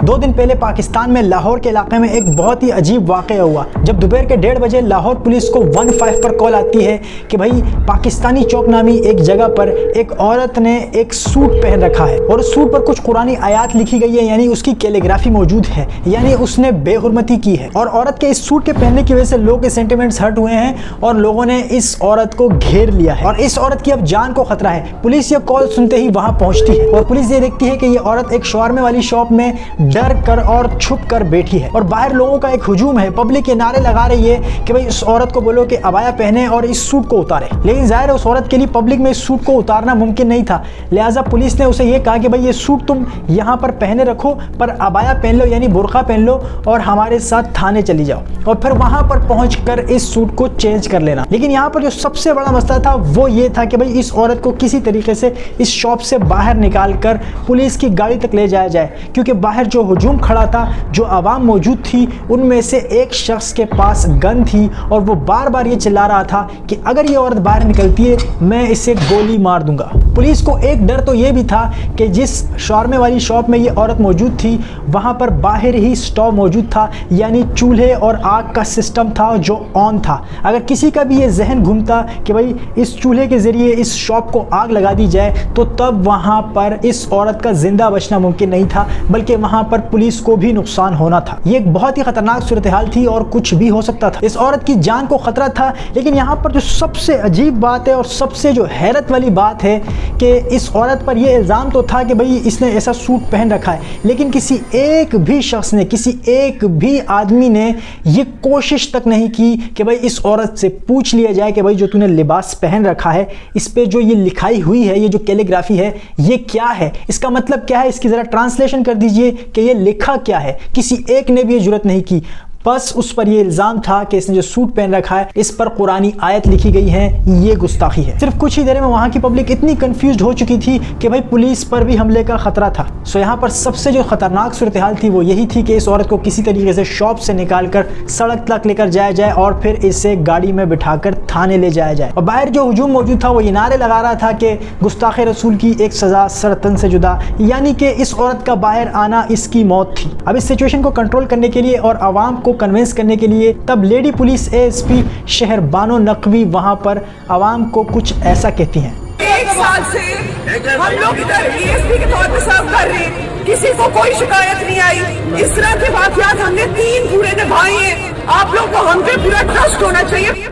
2 दिन पहले पाकिस्तान में लाहौर के इलाके में एक बहुत ही अजीब वाक़या हुआ, जब दोपहर के 1:30 बजे लाहौर पुलिस को 15 पर कॉल आती है कि भाई पाकिस्तानी चौक नामी एक जगह पर एक औरत ने एक सूट पहन रखा है और उस सूट पर कुछ कुरानी आयात लिखी गई है, यानी उसकी कैलीग्राफी मौजूद है, यानी उसने बेहुरमती की है। और औरत के इस सूट के पहनने की वजह से लोगों के सेंटिमेंट्स हर्ट हुए हैं और लोगों ने इस औरत को घेर लिया है और इस औरत की अब जान को खतरा है। पुलिस ये कॉल सुनते ही वहां पहुंचती है और पुलिस ये देखती है कि ये औरत एक शवारमे वाली शॉप में डर कर और छुप कर बैठी है और बाहर लोगों का एक हुजूम है। पब्लिक ये नारे लगा रही है कि भाई इस औरत को बोलो कि अबाया पहने और इस सूट को उतारे, लेकिन जाहिर है उस औरत के लिए पब्लिक में इस सूट को उतारना मुमकिन नहीं था। लिहाजा पुलिस ने उसे ये कहा कि भाई ये सूट तुम यहाँ पर पहने रखो, पर अबाया पहन लो यानी बुर्का पहन लो और हमारे साथ थाने चली जाओ और फिर वहां पर पहुंचकर इस सूट को चेंज कर लेना। लेकिन यहाँ पर जो सबसे बड़ा मसला था वो ये था कि भाई इस औरत को किसी तरीके से इस शॉप से बाहर निकाल कर पुलिस की गाड़ी तक ले जाया जाए, क्योंकि बाहर जो हुजूम खड़ा था, जो आवाम मौजूद थी, उनमें से एक शख्स के पास गन थी और वो बार बार ये चिल्ला रहा था कि अगर ये औरत बाहर निकलती है मैं इसे गोली मार दूंगा। पुलिस को एक डर तो ये भी था कि जिस शवारमे वाली शॉप में ये औरत मौजूद थी वहाँ पर बाहर ही स्टोव मौजूद था, यानी चूल्हे और आग का सिस्टम था जो ऑन था। अगर किसी का भी ये जहन घूमता कि भाई इस चूल्हे के ज़रिए इस शॉप को आग लगा दी जाए तो तब वहाँ पर इस औरत का ज़िंदा बचना मुमकिन नहीं था, बल्कि वहाँ पर पुलिस को भी नुकसान होना था। ये एक बहुत ही ख़तरनाक सूरत हाल थी और कुछ भी हो सकता था, इस औरत की जान को ख़तरा था। लेकिन यहाँ पर जो सबसे अजीब बात है और सबसे जो हैरत वाली बात है कि इस औरत पर यह इल्ज़ाम तो था कि भाई इसने ऐसा सूट पहन रखा है, लेकिन किसी एक भी शख्स ने, किसी एक भी आदमी ने ये कोशिश तक नहीं की कि भाई इस औरत से पूछ लिया जाए कि भाई जो तूने लिबास पहन रखा है इस पे जो ये लिखाई हुई है, ये जो कैलीग्राफी है, ये क्या है, इसका मतलब क्या है, इसकी ज़रा ट्रांसलेशन कर दीजिए कि ये लिखा क्या है। किसी एक ने भी ये जुर्रत नहीं की, बस उस पर यह इल्ज़ाम था कि इसने जो सूट पहन रखा है इस पर कुरानी आयत लिखी गई है, ये गुस्ताखी है। सिर्फ कुछ ही देर में वहाँ की पब्लिक इतनी कंफ्यूज हो चुकी थी कि भाई पुलिस पर भी हमले का खतरा था। सो यहाँ पर सबसे जो खतरनाक सूरत हाल थी वो यही थी कि इस औरत को किसी तरीके से शॉप से निकाल कर सड़क तक लेकर जाया जाए और फिर इसे गाड़ी में बिठाकर थाने ले जाया जाए। और बाहर जो हुजूम मौजूद था वो ये नारे लगा रहा था कि गुस्ताख रसूल की एक सज़ा सरतन से जुदा, यानी कि इस औरत का बाहर आना इसकी मौत थी। अब इस सिचुएशन को कंट्रोल करने के लिए और आवाम को कन्विंस करने के लिए तब लेडी पुलिस एएसपी शहर बानो नकवी वहां पर आवाम को कुछ ऐसा कहती हैं। 1 साल से हम लोग इधर एएसपी के तौर पर सर्व कर रहे हैं, किसी को कोई शिकायत नहीं आई। इस तरह के वाकयात हमने 3 पूरे निभाए हैं। आप लोग को हम पे पूरा ट्रस्ट होना चाहिए।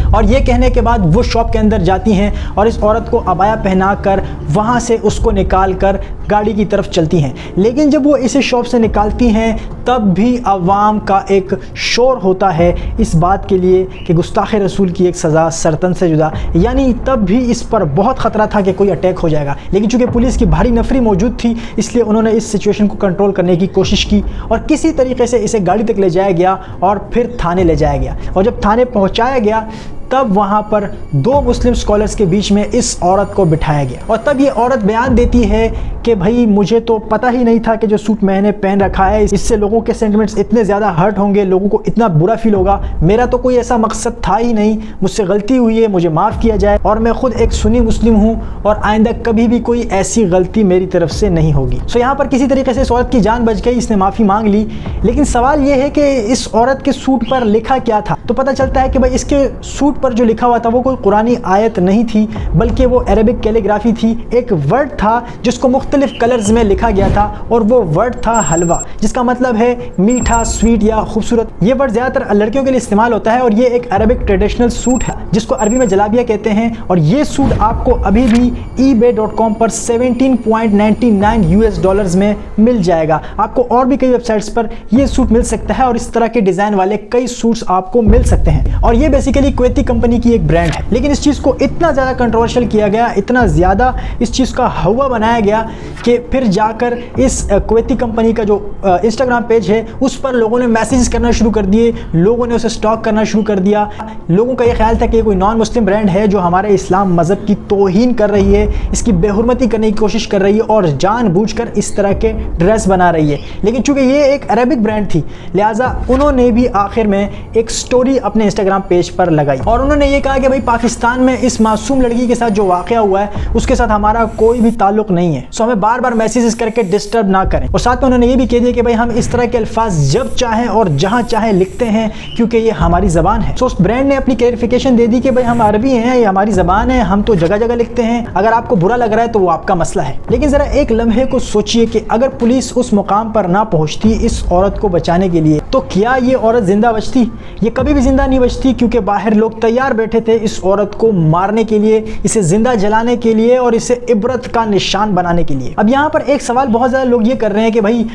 और ये कहने के बाद वो शॉप के अंदर जाती हैं और इस औरत को अबाया पहनाकर वहाँ से उसको निकाल कर गाड़ी की तरफ चलती हैं। लेकिन जब वो इसे शॉप से निकालती हैं तब भी अवाम का एक शोर होता है इस बात के लिए कि गुस्ताख रसूल की एक सज़ा सरतन से जुदा, यानी तब भी इस पर बहुत ख़तरा था कि कोई अटैक हो जाएगा। लेकिन चूँकि पुलिस की भारी नफरी मौजूद थी इसलिए उन्होंने इस सिचुएशन को कंट्रोल करने की कोशिश की और किसी तरीके से इसे गाड़ी तक ले जाया गया और फिर थाने ले जाया गया। और जब थाने पहुँचाया गया तब वहाँ पर 2 मुस्लिम स्कॉलर्स के बीच में इस औरत को बिठाया गया और तब ये औरत बयान देती है कि भाई मुझे तो पता ही नहीं था कि जो सूट मैंने पहन रखा है इससे लोगों के सेंटिमेंट्स इतने ज़्यादा हर्ट होंगे, लोगों को इतना बुरा फील होगा। मेरा तो कोई ऐसा मकसद था ही नहीं, मुझसे गलती हुई है, मुझे माफ़ किया जाए और मैं खुद एक सुन्नी मुस्लिम हूँ और आइंदा कभी भी कोई ऐसी गलती मेरी तरफ से नहीं होगी। सो यहाँ पर किसी तरीके से इस औरत की जान बच गई, इसने माफ़ी मांग ली। लेकिन सवाल ये है कि इस औरत के सूट पर लिखा क्या था? तो पता चलता है कि भाई इसके सूट पर जो लिखा हुआ था वो कोई कुरानी आयत नहीं थी, बल्कि वो अरबिक कैलीग्राफी थी। एक वर्ड था जिसको मुख्तलिफ कलर्स में लिखा गया था और वो वर्ड था हलवा, जिसका मतलब है मीठा, स्वीट या खूबसूरत। ये वर्ड ज़्यादातर लड़कियों के लिए इस्तेमाल होता है और ये एक अरबिक ट्रेडिशनल सूट है जिसको अरबी में जलाबिया कहते हैं। और ये सूट आपको अभी भी ebay.com पर $17.99 में मिल जाएगा। आपको और भी कई वेबसाइट्स पर ये सूट मिल सकता है और इस तरह के डिज़ाइन वाले कई सूट्स आपको मिल सकते हैं। और ये बेसिकली कुवैती कंपनी की एक ब्रांड है। लेकिन इस चीज़ को इतना ज़्यादा कंट्रोवर्शियल किया गया, इतना ज़्यादा इस चीज़ का हवा बनाया गया कि फिर जाकर इस कुवैती कंपनी का जो इंस्टाग्राम पेज है उस पर लोगों ने मैसेजेस करना शुरू कर दिए, लोगों ने उसे स्टॉक करना शुरू कर दिया। लोगों का ये ख्याल था कि ये कोई नॉन मुस्लिम ब्रांड है जो हमारे इस्लाम मज़हब की तौहीन कर रही है, इसकी बेहुरमती करने की कोशिश कर रही है और जानबूझकर इस तरह के ड्रेस बना रही है। लेकिन चूँकि ये एक अरबिक ब्रांड थी लिहाजा उन्होंने भी आखिर में एक स्टोरी अपने इंस्टाग्राम पेज पर लगाई और और उन्होंने ये कहा कि भाई पाकिस्तान में इस मासूम लड़की के साथ जो वाक़या हुआ है उसके साथ हमारा कोई भी ताल्लुक नहीं है, सो हमें बार बार मैसेजेस करके डिस्टर्ब ना करें। और साथ में उन्होंने ये भी कह दिया कि भाई हम इस तरह के अल्फाज जब चाहें और जहां चाहें लिखते हैं क्योंकि ये हमारी ज़बान है। सो उस ब्रांड ने अपनी क्लैरिफिकेशन दे दी कि भाई हम अरबी हैं, ये हमारी ज़बान है, हम तो जगह जगह लिखते हैं, अगर आपको बुरा लग रहा है तो वो आपका मसला है। लेकिन ज़रा एक लम्हे को सोचिए कि अगर पुलिस उस मुकाम पर ना पहुँचती इस औरत को बचाने के लिए तो क्या ये औरत जिंदा बचती? ये कभी भी जिंदा नहीं बचती, क्योंकि बाहर लोग तैयार बैठे थे इस औरत को मारने के लिए, इसे जिंदा जलाने के लिए और इसे इबरत का निशान बनाने के लिए। अब यहाँ पर एक सवाल बहुत ज़्यादा लोग ये कर रहे हैं कि भाई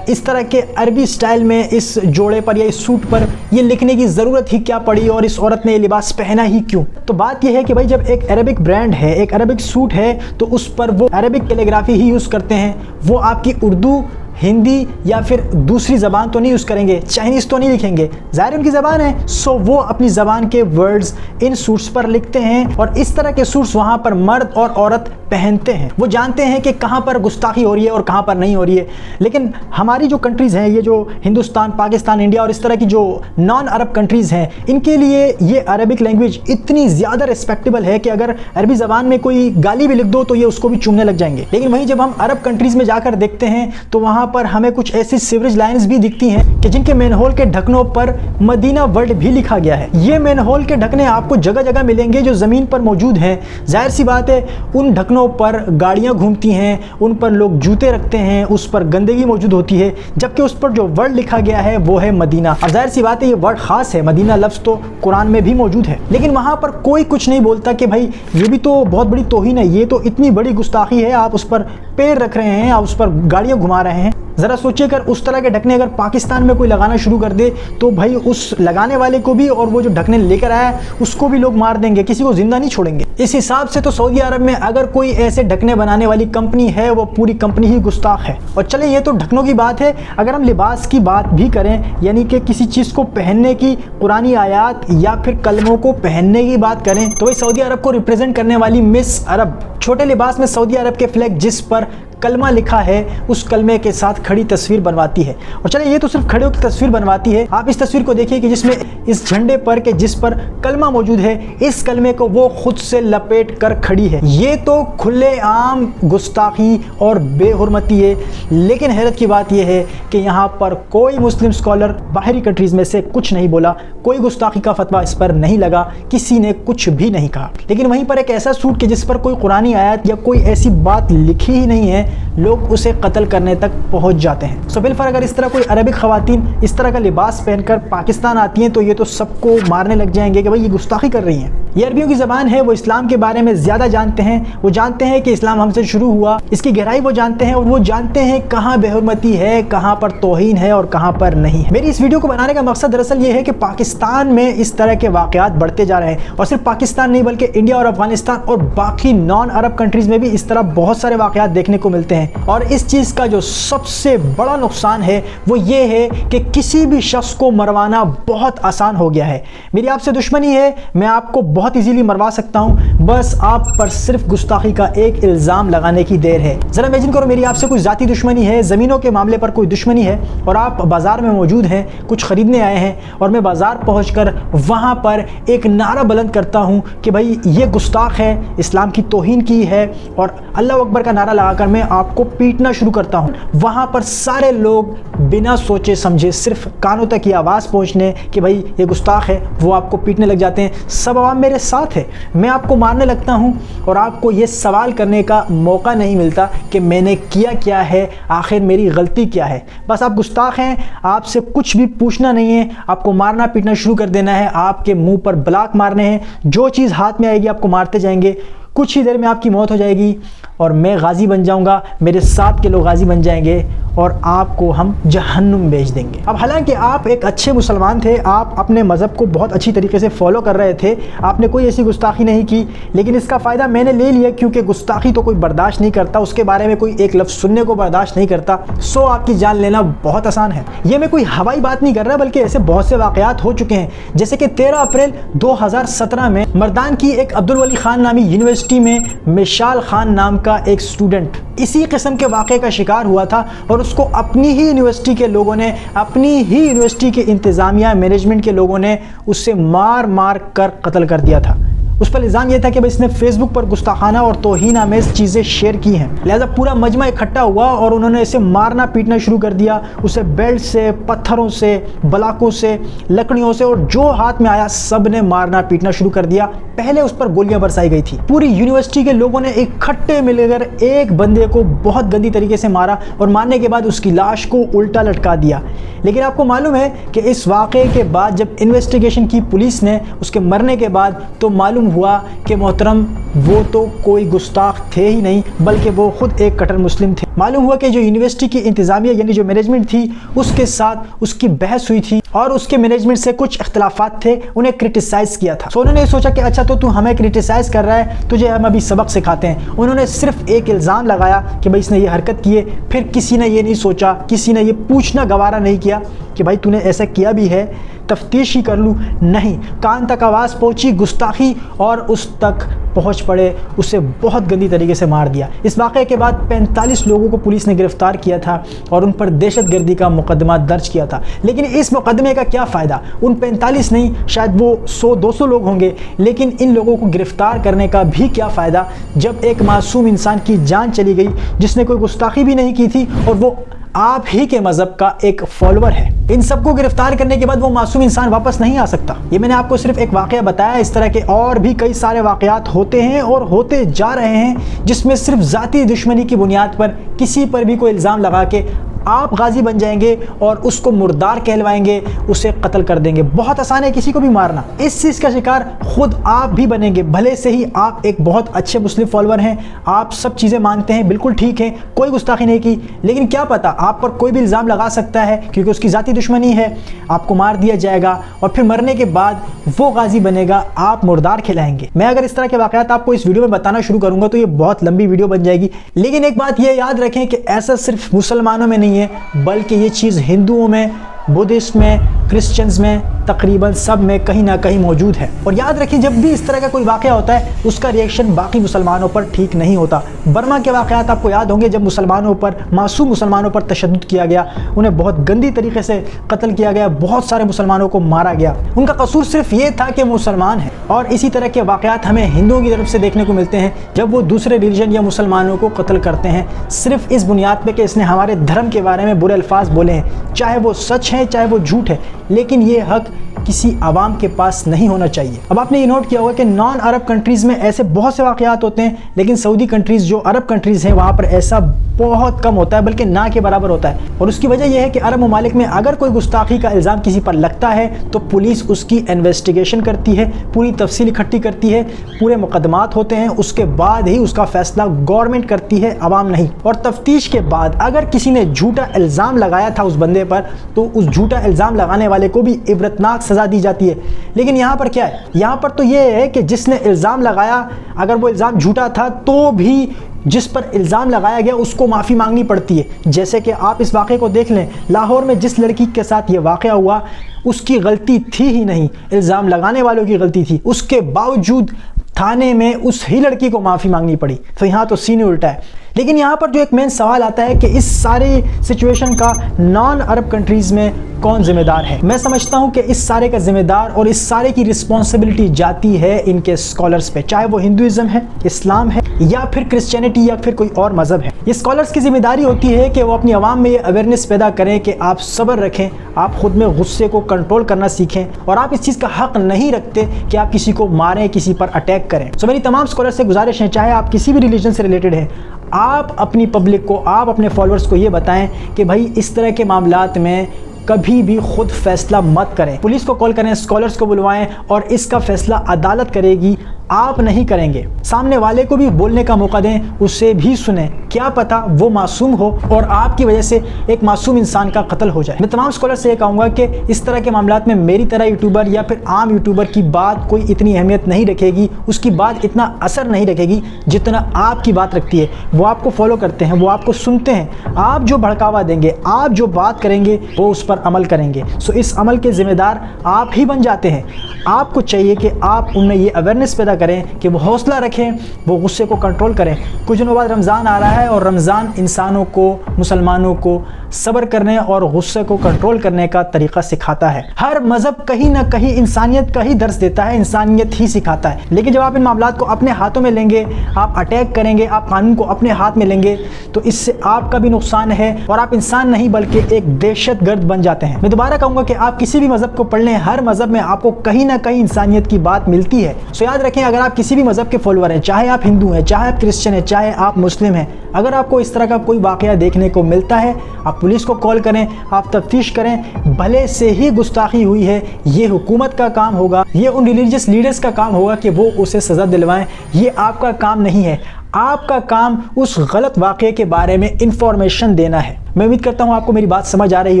इस तरह के अरबी स्टाइल में इस जोड़े पर या इस सूट पर ये लिखने की ज़रूरत ही क्या पड़ी और इस औरत ने ये लिबास पहना ही क्यों? तो बात यह है कि भाई जब एक अरबिक ब्रांड है, एक अरबिक सूट है, तो उस पर वो अरबिक कैलीग्राफी ही यूज़ करते हैं। वो आपकी उर्दू, हिंदी या फिर दूसरी ज़बान तो नहीं यूज़ करेंगे, चाइनीज़ तो नहीं लिखेंगे, ज़ाहिर उनकी ज़बान है। सो वो अपनी ज़बान के वर्ड्स इन सूट्स पर लिखते हैं और इस तरह के सूट्स वहाँ पर मर्द और औरत पहनते हैं। वो जानते हैं कि कहाँ पर गुस्ताखी हो रही है और कहाँ पर नहीं हो रही है। लेकिन हमारी जो कंट्रीज़ हैं, ये जो हिंदुस्तान, पाकिस्तान, इंडिया और इस तरह की जो नॉन अरब कंट्रीज़ हैं, इनके लिए ये अरबिक लैंग्वेज इतनी ज़्यादा रिस्पेक्टेबल है कि अगर अरबी ज़बान में कोई गाली भी लिख दो तो ये उसको भी चूमने लग जाएंगे। लेकिन वहीं जब हम अरब कंट्रीज़ में जाकर देखते हैं तो वहाँ पर हमें कुछ ऐसी सीवरेज लाइंस भी दिखती हैं कि जिनके मैनहोल के ढक्कनों पर मदीना वर्ल्ड भी लिखा गया है। ये मैनहोल के ढकने आपको जगह जगह मिलेंगे जो ज़मीन पर मौजूद हैं। जाहिर सी बात है उन ढक्कनों पर गाड़ियाँ घूमती हैं, उन पर लोग जूते रखते हैं, उस पर गंदगी मौजूद होती है, जबकि उस पर जो वर्ड लिखा गया है वो है मदीना। और जाहिर सी बात है ये वर्ड ख़ास है, मदीना लफ्ज़ तो कुरान में भी मौजूद है। लेकिन वहाँ पर कोई कुछ नहीं बोलता कि भाई ये भी तो बहुत बड़ी तौहीन है, ये तो इतनी बड़ी गुस्ताखी है, आप उस पर पैर रख रहे हैं, आप उस पर गाड़ियाँ घुमा रहे हैं। ज़रा सोचिए अगर उस तरह के ढकने अगर पाकिस्तान में कोई लगाना शुरू कर दे तो भाई उस लगाने वाले को भी और वो जो ढकने लेकर आया उसको भी लोग मार देंगे, किसी को ज़िंदा नहीं छोड़ेंगे। इस हिसाब से तो सऊदी अरब में अगर कोई ऐसे ढकने बनाने वाली कंपनी है वो पूरी कंपनी ही गुस्ताख है। और चले ये तो ढकनों की बात है, अगर हम लिबास की बात भी करें, यानी कि किसी चीज़ को पहनने की कुरानी आयात या फिर कलमों को पहनने की बात करें तो भाई सऊदी अरब को रिप्रेजेंट करने वाली मिस अरब छोटे लिबास में सऊदी अरब के फ्लैग जिस पर कलमा लिखा है उस कलमे के साथ खड़ी तस्वीर बनवाती है। और चले ये तो सिर्फ खड़े होकर तस्वीर बनवाती है, आप इस तस्वीर को देखिए कि जिसमें इस झंडे पर के जिस पर कलमा मौजूद है, इस कलमे को वो खुद से लपेट कर खड़ी है। ये तो खुलेआम गुस्ताखी और बेहुरमती है। लेकिन हैरत की बात यह है कि यहाँ पर कोई मुस्लिम स्कॉलर बाहरी कंट्रीज़ में से कुछ नहीं बोला, कोई गुस्ताखी का फतवा इस पर नहीं लगा, किसी ने कुछ भी नहीं कहा। लेकिन वहीं पर एक ऐसा सूट कि जिस पर कोई कुरानी आयत या कोई ऐसी बात लिखी ही नहीं है, लोग उसे कत्ल करने तक पहुंच जाते हैं। सो बिलफर अगर इस तरह कोई अरबिक ख़वातीन इस तरह का लिबास पहनकर पाकिस्तान आती हैं तो ये तो सबको मारने लग जाएंगे कि भाई ये गुस्ताखी कर रही हैं। ये अरबियों की ज़बान है, वो इस्लाम के बारे में ज़्यादा जानते हैं, वो जानते हैं कि इस्लाम हमसे शुरू हुआ, इसकी गहराई वो जानते हैं और वो जानते हैं कहाँ बेहुरमती है, कहाँ पर तौहीन है और कहाँ पर नहीं है। मेरी इस वीडियो को बनाने का मकसद दरअसल ये है कि पाकिस्तान में इस तरह के वाक़यात बढ़ते जा रहे हैं और सिर्फ पाकिस्तान नहीं बल्कि इंडिया और अफगानिस्तान और बाकी नॉन अरब कंट्रीज़ में भी इस तरह बहुत सारे वाक़यात देखने को मिलते हैं। और इस चीज़ का जो सबसे बड़ा नुकसान है वो ये है कि किसी भी शख्स को मरवाना बहुत आसान हो गया है। मेरी आपसे दुश्मनी है, मैं आपको बहुत इजीली मरवा सकता हूं, बस आप पर सिर्फ गुस्ताखी का एक इल्ज़ाम लगाने की देर है। ज़रा इमेजिन करो मेरी आपसे कोई ज़ाती दुश्मनी है, ज़मीनों के मामले पर कोई दुश्मनी है और आप बाज़ार में मौजूद हैं, कुछ ख़रीदने आए हैं और मैं बाज़ार पहुँचकर वहाँ पर एक नारा बुलंद करता हूँ कि भाई ये गुस्ताख है, इस्लाम की तौहीन की है और अल्लाह अकबर का नारा लगाकर मैं आपको पीटना शुरू करता हूँ। वहाँ पर सारे लोग बिना सोचे समझे सिर्फ कानों तक ये आवाज़ पहुँचने कि भाई ये गुस्ताख है, वो आपको पीटने लग जाते हैं। सब आवाम मेरे साथ है, मैं आपको मारने लगता हूँ और आपको ये सवाल करने का मौका नहीं मिलता कि मैंने किया क्या है, आखिर मेरी गलती क्या है। बस आप गुस्ताख हैं, आपसे कुछ भी पूछना नहीं है, आपको मारना पीटना शुरू कर देना है, आपके मुंह पर ब्लॉक मारने हैं, जो चीज़ हाथ में आएगी आपको मारते जाएंगे। कुछ ही देर में आपकी मौत हो जाएगी और मैं गाजी बन जाऊंगा, मेरे साथ के लोग गाजी बन जाएंगे और आपको हम जहन्नुम भेज देंगे। अब हालांकि आप एक अच्छे मुसलमान थे, आप अपने मज़हब को बहुत अच्छी तरीके से फॉलो कर रहे थे, आपने कोई ऐसी गुस्ताखी नहीं की, लेकिन इसका फ़ायदा मैंने ले लिया क्योंकि गुस्ताखी तो कोई बर्दाश्त नहीं करता, उसके बारे में कोई एक लफ्ज़ सुनने को बर्दाश्त नहीं करता। सो आपकी जान लेना बहुत आसान है। ये मैं कोई हवाई बात नहीं कर रहा, बल्कि ऐसे बहुत से वाक़यात हो चुके हैं। जैसे कि 13 अप्रैल 2017 में मर्दान की एक अब्दुल वली खान नामी यूनिवर्सिटी में मिशाल खान नाम کا ایک اسٹوڈنٹ اسی قسم کے واقعے کا شکار ہوا تھا اور اس کو اپنی ہی یونیورسٹی کے لوگوں نے، اپنی ہی یونیورسٹی کے انتظامیہ مینجمنٹ کے لوگوں نے اسے مار مار کر قتل کر دیا تھا۔ اس پر الزام یہ تھا کہ اس نے فیس بک پر گستاخانہ اور توہین آمیز چیزیں شیئر کی ہیں، لہذا پورا مجمع اکٹھا ہوا اور انہوں نے اسے مارنا پیٹنا شروع کر دیا، اسے بیلٹ سے، پتھروں سے، بلاکوں سے، لکڑیوں سے، اور جو ہاتھ میں آیا سب نے مارنا پیٹنا شروع کر دیا۔ پہلے اس پر گولیاں برسائی گئی تھی۔ پوری یونیورسٹی کے لوگوں نے اکٹھے مل کر ایک بندے کو بہت گندی طریقے سے مارا اور مارنے کے بعد اس کی لاش کو الٹا لٹکا دیا۔ لیکن آپ کو معلوم ہے کہ اس واقعے کے بعد جب انویسٹیگیشن کی پولیس نے اس کے مرنے کے بعد، تو معلوم ہوا کہ محترم وہ تو کوئی گستاخ تھے ہی نہیں، بلکہ وہ خود ایک کٹر مسلم تھے۔ معلوم ہوا کہ جو یونیورسٹی کی انتظامیہ یعنی جو مینجمنٹ تھی اس کے ساتھ اس کی بحث ہوئی تھی اور اس کے مینجمنٹ سے کچھ اختلافات تھے، انہیں کرٹیسائز کیا تھا۔ انہوں نے سوچا کہ اچھا تو ہمیں کرٹیسائز کر رہا ہے، تجھے ہم ابھی سبق سکھاتے ہیں۔ انہوں نے صرف ایک الزام لگایا کہ بھائی اس نے یہ حرکت کی ہے، پھر کسی نے یہ نہیں سوچا، کسی نے یہ پوچھنا گوارا نہیں کیا کہ بھائی تو نے ایسا کیا بھی ہے، تفتیش ہی کر لوں۔ نہیں، کان تک آواز پہنچی گستاخی اور اس تک پہنچ پڑے، اسے بہت گندی طریقے سے مار دیا۔ اس واقعے کے بعد 45 لوگوں کو پولیس نے گرفتار کیا تھا اور ان پر دہشت گردی کا مقدمہ درج کیا تھا۔ لیکن اس مقدمے کا کیا فائدہ؟ ان 45 نہیں، شاید وہ 100-200 لوگ ہوں گے، لیکن ان لوگوں کو گرفتار کرنے کا بھی کیا فائدہ جب ایک معصوم انسان کی جان چلی گئی جس نے کوئی گستاخی بھی نہیں کی تھی اور وہ آپ ہی کے مذہب کا ایک فالوور ہے۔ ان سب کو گرفتار کرنے کے بعد وہ معصوم انسان واپس نہیں آ سکتا۔ یہ میں نے آپ کو صرف ایک واقعہ بتایا، اس طرح کے اور بھی کئی سارے واقعات ہوتے ہیں اور ہوتے جا رہے ہیں جس میں صرف ذاتی دشمنی کی بنیاد پر کسی پر بھی کوئی الزام لگا کے آپ غازی بن جائیں گے اور اس کو مردار کہلوائیں گے، اسے قتل کر دیں گے۔ بہت آسان ہے کسی کو بھی مارنا۔ اس چیز کا شکار خود آپ بھی بنیں گے، بھلے سے ہی آپ ایک بہت اچھے مسلم فالوور ہیں، آپ سب چیزیں مانتے ہیں، بالکل ٹھیک ہے، کوئی گستاخی نہیں کی، لیکن کیا پتا آپ پر کوئی بھی الزام لگا سکتا ہے کیونکہ اس کی ذاتی دشمنی ہے، آپ کو مار دیا جائے گا اور پھر مرنے کے بعد وہ غازی بنے گا، آپ مردار کھلائیں گے۔ میں اگر اس طرح کے واقعات آپ کو اس ویڈیو میں بتانا شروع کروں گا تو یہ بہت لمبی ویڈیو بن جائے گی، لیکن ایک بات یہ یاد رکھیں کہ ایسا صرف مسلمانوں میں نہیں ہے بلکہ یہ چیز ہندوؤں میں، بدھسٹ میں، کرسچنز میں، تقریباً سب میں کہیں نہ کہیں موجود ہے۔ اور یاد رکھیں جب بھی اس طرح کا کوئی واقعہ ہوتا ہے اس کا ریئیکشن باقی مسلمانوں پر ٹھیک نہیں ہوتا۔ برما کے واقعات آپ کو یاد ہوں گے جب مسلمانوں پر، معصوم مسلمانوں پر تشدد کیا گیا، انہیں بہت گندی طریقے سے قتل کیا گیا، بہت سارے مسلمانوں کو مارا گیا، ان کا قصور صرف یہ تھا کہ مسلمان ہیں۔ اور اسی طرح کے واقعات ہمیں ہندوؤں کی طرف سے دیکھنے کو ملتے ہیں جب وہ دوسرے ریلیجن یا مسلمانوں کو قتل کرتے ہیں صرف اس بنیاد پہ کہ اس نے ہمارے دھرم کے بارے میں برے الفاظ بولے ہیں، چاہے وہ سچ ہے چاہے وہ جھوٹ ہے، لیکن یہ حق کسی عوام کے پاس نہیں ہونا چاہیے۔ اب آپ نے یہ نوٹ کیا ہوگا کہ نان عرب کنٹریز میں ایسے بہت سے واقعات ہوتے ہیں، لیکن سعودی کنٹریز جو عرب کنٹریز ہیں وہاں پر ایسا بہت کم ہوتا ہے، بلکہ نہ کے برابر ہوتا ہے۔ اور اس کی وجہ یہ ہے کہ عرب ممالک میں اگر کوئی گستاخی کا الزام کسی پر لگتا ہے تو پولیس اس کی انویسٹیگیشن کرتی ہے، پوری تفصیل اکٹھی کرتی ہے، پورے مقدمات ہوتے ہیں، اس کے بعد ہی اس کا فیصلہ گورنمنٹ کرتی ہے، عوام نہیں۔ اور تفتیش کے بعد اگر کسی نے جھوٹا الزام لگایا تھا اس بندے پر تو اس جھوٹا الزام لگانے والے کو بھی عبرتناک سزا دی جاتی ہے۔ لیکن یہاں پر کیا ہے؟ یہاں پر تو یہ ہے کہ جس نے الزام لگایا اگر وہ الزام جھوٹا تھا تو بھی جس پر الزام لگایا گیا اس کو معافی مانگنی پڑتی ہے۔ جیسے کہ آپ اس واقعے کو دیکھ لیں، لاہور میں جس لڑکی کے ساتھ یہ واقعہ ہوا اس کی غلطی تھی ہی نہیں، الزام لگانے والوں کی غلطی تھی، اس کے باوجود تھانے میں اس ہی لڑکی کو معافی مانگنی پڑی۔ تو یہاں تو سینے الٹا ہے۔ لیکن یہاں پر جو ایک مین سوال آتا ہے کہ اس ساری سچویشن کا نان عرب کنٹریز میں کون ذمہ دار ہے؟ میں سمجھتا ہوں کہ اس سارے کا ذمہ دار اور اس سارے کی رسپانسبلٹی جاتی ہے ان کے اسکالرز پہ، چاہے وہ ہندوازم ہے، اسلام ہے یا پھر کرسچینٹی یا پھر کوئی اور مذہب ہے۔ یہ اسکالرز کی ذمہ داری ہوتی ہے کہ وہ اپنی عوام میں یہ اویئرنیس پیدا کریں کہ آپ صبر رکھیں، آپ خود میں غصے کو کنٹرول کرنا سیکھیں اور آپ اس چیز کا حق نہیں رکھتے کہ آپ کسی کو ماریں، کسی پر اٹیک کریں۔ سو میری تمام اسکالر سے گزارش ہے، چاہے آپ کسی بھی ریلیجن سے ریلیٹڈ ہیں، آپ اپنی پبلک کو، آپ اپنے فالوورز کو یہ بتائیں کہ بھائی اس طرح کے معاملات میں کبھی بھی خود فیصلہ مت کریں، پولیس کو کال کریں، اسکالرز کو بلوائیں اور اس کا فیصلہ عدالت کرے گی، آپ نہیں کریں گے۔ سامنے والے کو بھی بولنے کا موقع دیں، اسے بھی سنیں، کیا پتہ وہ معصوم ہو اور آپ کی وجہ سے ایک معصوم انسان کا قتل ہو جائے۔ میں تمام اسکالر سے یہ کہوں گا کہ اس طرح کے معاملات میں میری طرح یوٹیوبر یا پھر عام یوٹیوبر کی بات کوئی اتنی اہمیت نہیں رکھے گی، اس کی بات اتنا اثر نہیں رکھے گی جتنا آپ کی بات رکھتی ہے۔ وہ آپ کو فالو کرتے ہیں، وہ آپ کو سنتے ہیں، آپ جو بھڑکاوا دیں گے، آپ جو بات کریں گے وہ اس پر عمل کریں گے۔ سو اس عمل کے ذمہ دار آپ ہی بن جاتے ہیں۔ آپ کو چاہیے کہ آپ ان میں یہ اویئرنیس پیدا کریں کہ وہ حوصلہ رکھیں, وہ غصے کو کنٹرول کریں. کچھ دنوں بعد رمضان آ رہا ہے اور رمضان انسانوں کو, مسلمانوں کو صبر کرنے اور غصے کو کنٹرول کرنے کا طریقہ سکھاتا ہے. ہر مذہب کہیں نہ کہیں انسانیت کا ہی درس دیتا ہے, انسانیت ہی سکھاتا ہے. لیکن جب آپ ان معاملات کو اپنے ہاتھوں میں لیں گے, آپ اٹیک کریں گے, آپ قانون کو اپنے ہاتھ میں لیں گے, تو اس سے آپ کا بھی نقصان ہے اور آپ انسان نہیں بلکہ ایک دہشت گرد بن جاتے ہیں. میں دوبارہ کہوں گا کہ آپ کسی بھی مذہب کو پڑھ لیں, ہر مذہب میں آپ کو کہیں نہ کہیں انسانیت کی بات ملتی ہے. سو یاد رکھیں, اگر آپ کسی بھی مذہب کے فالوور ہیں, چاہے آپ ہندو ہیں, چاہے آپ کرسچن ہیں, چاہے آپ مسلم ہیں, اگر آپ کو اس طرح کا کوئی واقعہ دیکھنے کو ملتا ہے, آپ پولیس کو کال کریں, آپ تفتیش کریں. بھلے سے ہی گستاخی ہوئی ہے, یہ حکومت کا کام ہوگا, یہ ان ریلیجیس لیڈرز کا کام ہوگا کہ وہ اسے سزا دلوائیں. یہ آپ کا کام نہیں ہے. آپ کا کام اس غلط واقعے کے بارے میں انفارمیشن دینا ہے. میں امید کرتا ہوں آپ کو میری بات سمجھ آ رہی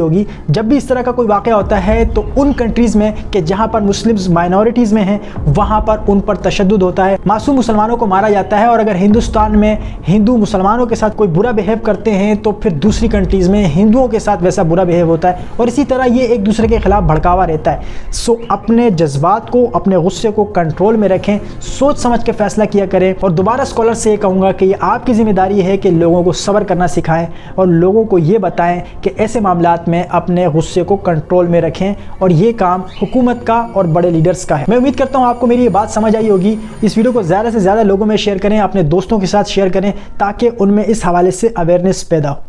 ہوگی. جب بھی اس طرح کا کوئی واقعہ ہوتا ہے تو ان کنٹریز میں کہ جہاں پر مسلمز مائنورٹیز میں ہیں, وہاں پر ان پر تشدد ہوتا ہے, معصوم مسلمانوں کو مارا جاتا ہے. اور اگر ہندوستان میں ہندو مسلمانوں کے ساتھ کوئی برا بیہیو کرتے ہیں تو پھر دوسری کنٹریز میں ہندوؤں کے ساتھ ویسا برا بیہیو ہوتا ہے, اور اسی طرح یہ ایک دوسرے کے خلاف بھڑکاوا رہتا ہے. سو اپنے جذبات کو, اپنے غصے کو کنٹرول میں رکھیں, سوچ سمجھ کے فیصلہ کیا کریں. اور دوبارہ اسکالر سے یہ کہوں گا کہ یہ آپ کی ذمہ داری ہے کہ لوگوں کو صبر کرنا سکھائیں اور لوگوں کو یہ بتائیں کہ ایسے معاملات میں اپنے غصے کو کنٹرول میں رکھیں. اور یہ کام حکومت کا اور بڑے لیڈرز کا ہے. میں امید کرتا ہوں آپ کو میری یہ بات سمجھ آئی ہوگی. اس ویڈیو کو زیادہ سے زیادہ لوگوں میں شیئر کریں, اپنے دوستوں کے ساتھ شیئر کریں, تاکہ ان میں اس حوالے سے اویئرنیس پیدا ہو.